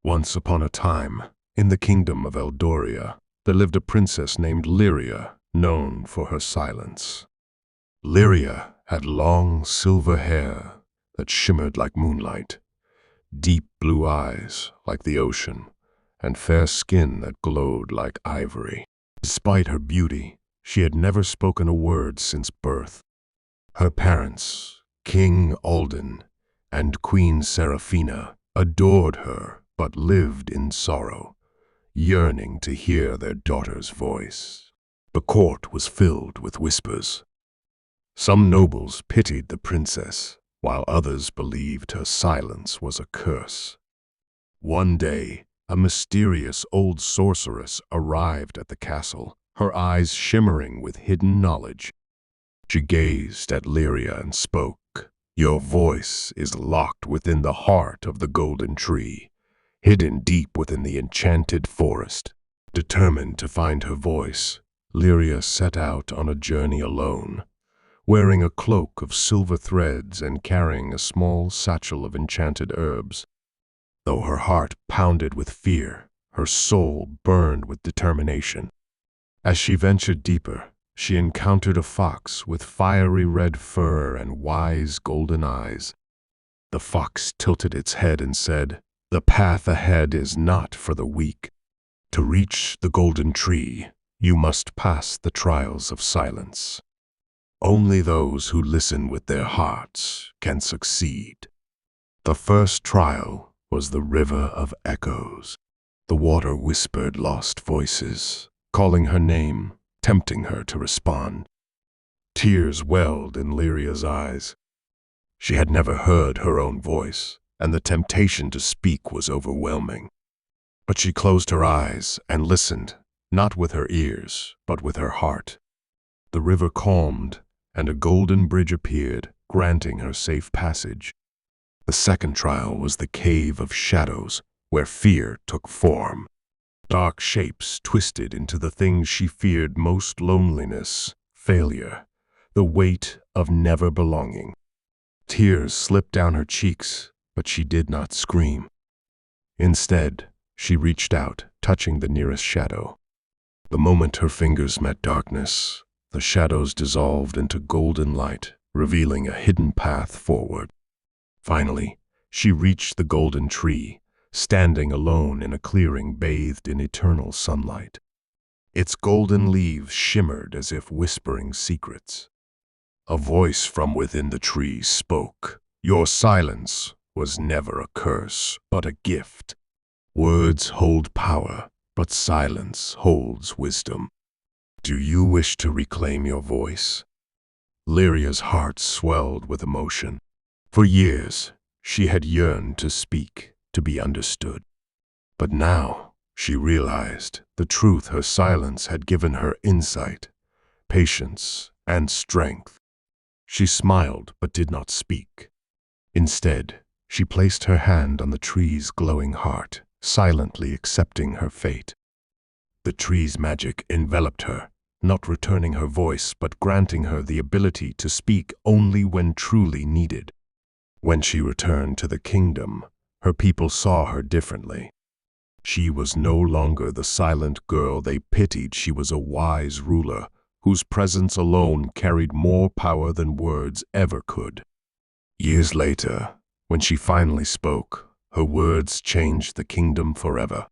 Once upon a time, in the kingdom of Eldoria, there lived a princess named Lyria, known for her silence. Lyria had long silver hair that shimmered like moonlight, deep blue eyes like the ocean, and fair skin that glowed like ivory. Despite her beauty, she had never spoken a word since birth. Her parents, King Alden and Queen Seraphina, adored her but lived in sorrow, yearning to hear their daughter's voice. The court was filled with whispers. Some nobles pitied the princess, while others believed her silence was a curse. One day, a mysterious old sorceress arrived at the castle, her eyes shimmering with hidden knowledge. She gazed at Lyria and spoke. "Your voice is locked within the heart of the golden tree, hidden deep within the Enchanted Forest." Determined to find her voice, Lyria set out on a journey alone, wearing a cloak of silver threads and carrying a small satchel of enchanted herbs. Though her heart pounded with fear, her soul burned with determination. As she ventured deeper, she encountered a fox with fiery red fur and wise golden eyes. The fox tilted its head and said, "The path ahead is not for the weak. To reach the golden tree, you must pass the trials of silence. Only those who listen with their hearts can succeed." The first trial was the River of Echoes. The water whispered lost voices, calling her name, tempting her to respond. Tears welled in Lyria's eyes. She had never heard her own voice, and the temptation to speak was overwhelming. But she closed her eyes and listened, not with her ears, but with her heart. The river calmed, and a golden bridge appeared, granting her safe passage. The second trial was the Cave of Shadows, where fear took form. Dark shapes twisted into the things she feared most: loneliness, failure, the weight of never belonging. Tears slipped down her cheeks, but she did not scream. Instead, she reached out, touching the nearest shadow. The moment her fingers met darkness, the shadows dissolved into golden light, revealing a hidden path forward. Finally, she reached the golden tree, standing alone in a clearing bathed in eternal sunlight. Its golden leaves shimmered as if whispering secrets. A voice from within the tree spoke. "Your silence was never a curse, but a gift. Words hold power, but silence holds wisdom. Do you wish to reclaim your voice?" Lyria's heart swelled with emotion. For years, she had yearned to speak, to be understood. But now, she realized the truth. Her silence had given her insight, patience, and strength. She smiled but did not speak. Instead, she placed her hand on the tree's glowing heart, silently accepting her fate. The tree's magic enveloped her, not returning her voice but granting her the ability to speak only when truly needed. When she returned to the kingdom, her people saw her differently. She was no longer the silent girl they pitied. She was a wise ruler whose presence alone carried more power than words ever could. Years later, when she finally spoke, her words changed the kingdom forever.